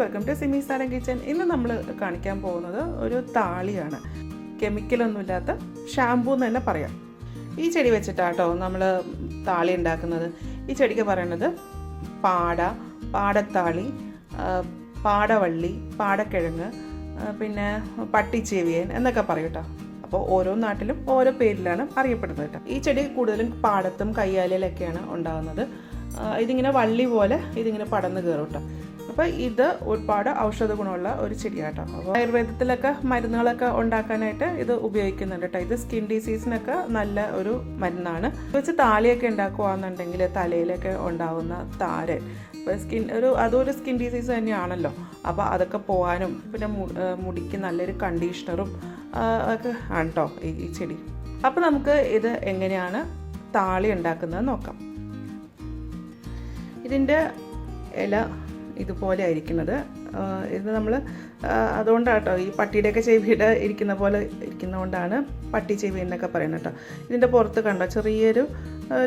Welcome to സിമീസ് നാടൻ kitchen. ഇന്ന് നമ്മൾ കാണിക്കാൻ പോകുന്നത് ഒരു താളിയാണ്. കെമിക്കലൊന്നുമില്ലാത്ത ഷാംപൂ എന്ന് തന്നെ പറയാം. ഈ ചെടി വെച്ചിട്ടാട്ടോ നമ്മൾ താളി ഉണ്ടാക്കുന്നത്. ഈ ചെടിക്ക് പറയുന്നത് പാടത്താളി, പാടവള്ളി, പാടക്കിഴങ്ങ്, പിന്നെ പട്ടിച്ചേവിയൻ എന്നൊക്കെ പറയും കേട്ടോ. അപ്പോൾ ഓരോ നാട്ടിലും ഓരോ പേരിലാണ് അറിയപ്പെടുന്നത് കേട്ടോ. ഈ ചെടി കൂടുതലും പാടത്തും കയ്യാലയിലൊക്കെയാണ് ഉണ്ടാകുന്നത്. ഇതിങ്ങനെ വള്ളി പോലെ ഇതിങ്ങനെ പടർന്ന് കയറും കേട്ടോ. അപ്പോൾ ഇത് ഒരുപാട് ഔഷധ ഗുണമുള്ള ഒരു ചെടിയാട്ടോ. അപ്പോൾ ആയുർവേദത്തിലൊക്കെ മരുന്നുകളൊക്കെ ഉണ്ടാക്കാനായിട്ട് ഇത് ഉപയോഗിക്കുന്നുണ്ട് കേട്ടോ. ഇത് സ്കിൻ ഡിസീസിനൊക്കെ നല്ല ഒരു മരുന്നാണ്. വെച്ച് താളിയൊക്കെ ഉണ്ടാക്കുകയാണെന്നുണ്ടെങ്കിൽ തലയിലൊക്കെ ഉണ്ടാകുന്ന താരൻ, ഇപ്പോൾ അതൊരു സ്കിൻ ഡിസീസ് തന്നെയാണല്ലോ. അപ്പോൾ അതൊക്കെ പോകാനും പിന്നെ മുടിക്ക് നല്ലൊരു കണ്ടീഷണറും ഒക്കെ ആണ് കേട്ടോ ഈ ചെടി. അപ്പോൾ നമുക്ക് ഇത് എങ്ങനെയാണ് താളി ഉണ്ടാക്കുന്നത് നോക്കാം. ഇതിൻ്റെ ഇല ഇതുപോലെ ആയിരിക്കുന്നത്. ഇത് നമ്മൾ അതുകൊണ്ടാണ് കേട്ടോ ഈ പട്ടിയുടെയൊക്കെ ചെവിയുടെ ഇരിക്കുന്ന പോലെ ഇരിക്കുന്നതുകൊണ്ടാണ് പട്ടി ചെവി എന്നൊക്കെ പറയുന്നത് കേട്ടോ. ഇതിൻ്റെ പുറത്ത് കണ്ടോ ചെറിയൊരു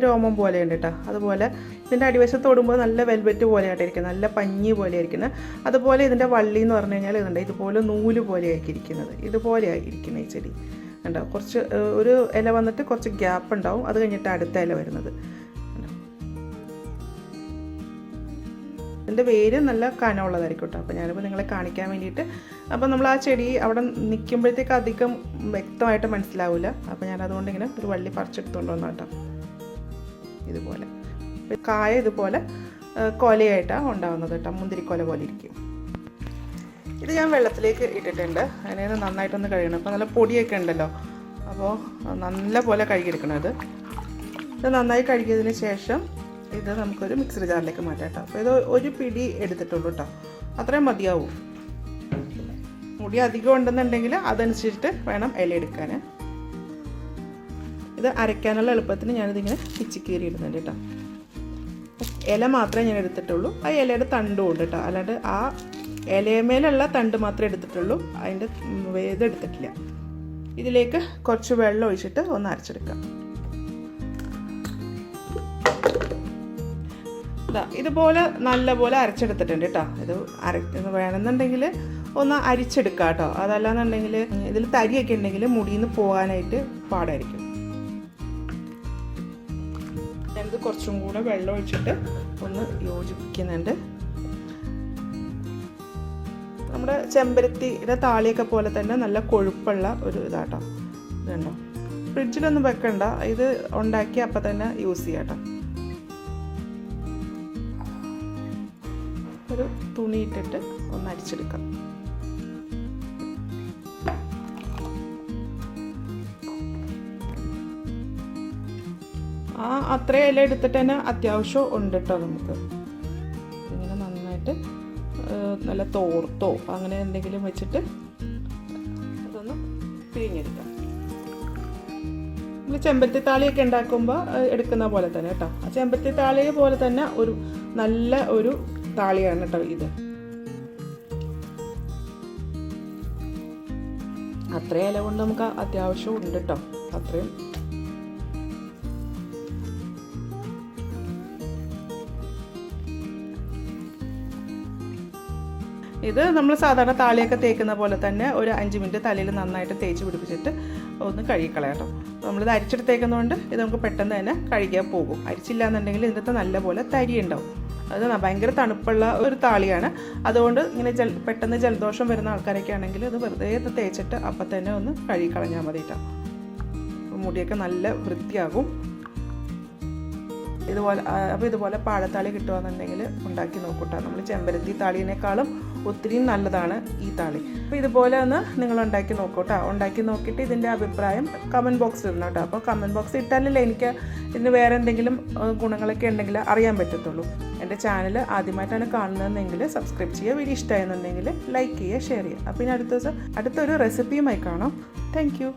രോമം പോലെയുണ്ട് കേട്ടോ. അതുപോലെ ഇതിൻ്റെ അടിവശത്ത് തൊടുമ്പോൾ നല്ല വെൽവെറ്റ് പോലെയായിട്ട് ഇരിക്കുന്നത്, നല്ല പഞ്ഞി പോലെ ഇരിക്കുന്നത്. അതുപോലെ ഇതിൻ്റെ വള്ളി എന്ന് പറഞ്ഞു കഴിഞ്ഞാൽ ഇതുണ്ട് ഇതുപോലെ നൂല് പോലെയാക്കി ഇരിക്കുന്നത്. ഇതുപോലെയായി ഇരിക്കുന്നത് ഈ ചെടി കണ്ടോ. കുറച്ച് ഒരു ഇല വന്നിട്ട് കുറച്ച് ഗ്യാപ്പ് ഉണ്ടാവും, അത് കഴിഞ്ഞിട്ട് അടുത്ത ഇല വരുന്നത്. ഇതിൻ്റെ വേര് നല്ല കനമുള്ളതായിരിക്കും കേട്ടോ. അപ്പോൾ ഞാനിപ്പോൾ നിങ്ങളെ കാണിക്കാൻ വേണ്ടിയിട്ട്, അപ്പോൾ നമ്മൾ ആ ചെടി അവിടെ നിൽക്കുമ്പോഴത്തേക്ക് അധികം വ്യക്തമായിട്ട് മനസ്സിലാവില്ല. അപ്പോൾ ഞാനതുകൊണ്ട് ഇങ്ങനെ ഒരു വള്ളി പറിച്ചെടുത്തുകൊണ്ട് വന്നു കേട്ടോ. ഇതുപോലെ കായ ഇതുപോലെ കൊലയായിട്ടാണ് ഉണ്ടാകുന്നത് കേട്ടോ. മുന്തിരിക്കൊല പോലെ ഇരിക്കും. ഇത് ഞാൻ വെള്ളത്തിലേക്ക് ഇട്ടിട്ടുണ്ട്. അതിനെ നന്നായിട്ടൊന്ന് കഴുകണം. അപ്പോൾ നല്ല പൊടിയൊക്കെ ഉണ്ടല്ലോ, അപ്പോൾ നല്ല പോലെ കഴുകിയെടുക്കണം. ഇത് നന്നായി കഴുകിയതിന് ശേഷം ഇത് നമുക്കൊരു മിക്സർ ജാറിലേക്ക് മാറ്റാം കേട്ടോ. അപ്പോൾ ഇത് ഒരു പിടി എടുത്തിട്ടുള്ളൂ കേട്ടോ, അത്രയും മതിയാവും. മുടി അധികം ഉണ്ടെന്നുണ്ടെങ്കിൽ അതനുസരിച്ചിട്ട് വേണം ഇല എടുക്കാൻ. ഇത് അരയ്ക്കാനുള്ള എളുപ്പത്തിന് ഞാനിതിങ്ങനെ പിച്ചിക്കീറി ഇടുന്നുണ്ട് കേട്ടോ. ഇല മാത്രമേ ഞാൻ എടുത്തിട്ടുള്ളൂ, ആ ഇലയുടെ തണ്ടും ഉണ്ട് കേട്ടോ. അല്ലാണ്ട് ആ ഇലയമേലുള്ള തണ്ട് മാത്രമേ എടുത്തിട്ടുള്ളൂ, അതിൻ്റെ വേദം എടുത്തിട്ടില്ല. ഇതിലേക്ക് കുറച്ച് വെള്ളം ഒഴിച്ചിട്ട് ഒന്ന് അരച്ചെടുക്കാം. ഇതുപോലെ നല്ലപോലെ അരച്ചെടുത്തിട്ടുണ്ട് കേട്ടോ. ഇത് വേണമെന്നുണ്ടെങ്കിൽ ഒന്ന് അരിച്ചെടുക്കാം കേട്ടോ. അതല്ലാന്നുണ്ടെങ്കിൽ ഇതിൽ തരിയൊക്കെ ഉണ്ടെങ്കിൽ മുടിയിൽ നിന്ന് പോകാനായിട്ട് പാടായിരിക്കും. ഞാനിത് കുറച്ചും കൂടെ വെള്ളം ഒഴിച്ചിട്ട് ഒന്ന് യോജിപ്പിക്കുന്നുണ്ട്. നമ്മുടെ ചെമ്പരത്തിയുടെ താളിയൊക്കെ പോലെ തന്നെ നല്ല കൊഴുപ്പുള്ള ഒരു ഇതാട്ടോ. ഇതുണ്ടോ, ഫ്രിഡ്ജിലൊന്നും വെക്കണ്ട, ഇത് ഉണ്ടാക്കി അപ്പം തന്നെ യൂസ് ചെയ്യാം കേട്ടോ. ഒരു തുണി ഇട്ടിട്ട് ഒന്ന് അരിച്ചെടുക്കാം. അത്രയും ഇല എടുത്തിട്ട് തന്നെ അത്യാവശ്യം ഉണ്ട് കേട്ടോ. നമുക്ക് ഇങ്ങനെ നന്നായിട്ട് നല്ല തോർത്തോ അങ്ങനെ എന്തെങ്കിലും വെച്ചിട്ട് അതൊന്ന് പിഴിഞ്ഞെടുക്കാം. നമ്മൾ ചെമ്പരത്തി താളിയൊക്കെ ഉണ്ടാക്കുമ്പോൾ എടുക്കുന്ന പോലെ തന്നെ കേട്ടോ. ആ ചെമ്പരത്തി താളിയെ പോലെ തന്നെ ഒരു നല്ല ഒരു താളിയാണ് കേട്ടോ ഇത്. അത്രയും ഇല കൊണ്ട് നമുക്ക് അത്യാവശ്യം ഉണ്ട് കേട്ടോ. അത്രയും ഇത് നമ്മൾ സാധാരണ താളിയൊക്കെ തേക്കുന്ന പോലെ തന്നെ ഒരു 5 മിനിറ്റ് തലയിൽ നന്നായിട്ട് തേച്ച് പിടിപ്പിച്ചിട്ട് ഒന്ന് കഴുകിക്കളയാം കേട്ടോ. നമ്മളിത് അരിച്ചെടുത്തേക്കുന്നതുകൊണ്ട് ഇത് നമുക്ക് പെട്ടെന്ന് തന്നെ കഴുകിയാൽ പോകും. അരിച്ചില്ല എന്നുണ്ടെങ്കിൽ ഇതിൻ്റെ നല്ല പോലെ തരി ഉണ്ടാവും. അത് ഭയങ്കര തണുപ്പുള്ള ഒരു താളിയാണ്. അതുകൊണ്ട് ഇങ്ങനെ പെട്ടെന്ന് ജലദോഷം വരുന്ന ആൾക്കാരൊക്കെ ആണെങ്കിൽ ഇത് വെറുതെ തേച്ചിട്ട് അപ്പം തന്നെ ഒന്ന് കഴുകിക്കളഞ്ഞാൽ മതി കേട്ടോ. മുടിയൊക്കെ നല്ല വൃത്തിയാകും. ഇതുപോലെ പാടത്താളി കിട്ടുകയെന്നുണ്ടെങ്കിൽ ഉണ്ടാക്കി നോക്കൂട്ടോ. നമ്മൾ ചെമ്പരത്തി താളിയേക്കാളും ഒത്തിരി നല്ലതാണ് ഈ താളി. അപ്പോൾ ഇതുപോലെ ഒന്ന് നിങ്ങൾ ഉണ്ടാക്കി നോക്കൂട്ടോ. ഉണ്ടാക്കി നോക്കിയിട്ട് ഇതിൻ്റെ അഭിപ്രായം കമൻറ്റ് ബോക്സിൽ ഇടണം കേട്ടോ. അപ്പോൾ കമൻറ്റ് ബോക്സിൽ ഇട്ടാലല്ലേ എനിക്ക് ഇതിന് വേറെ എന്തെങ്കിലും ഗുണങ്ങളൊക്കെ ഉണ്ടെങ്കിൽ അറിയാൻ പറ്റത്തുള്ളൂ. എൻ്റെ ചാനൽ ആദ്യമായിട്ടാണ് കാണുന്നതെങ്കിൽ സബ്സ്ക്രൈബ് ചെയ്യുക. വീഡിയോ ഇഷ്ടമായെന്നുണ്ടെങ്കിൽ ലൈക്ക് ചെയ്യുക, ഷെയർ ചെയ്യുക. അപ്പോൾ ഇനി അടുത്തൊരു റെസിപ്പിയുമായി കാണാം. Thank you.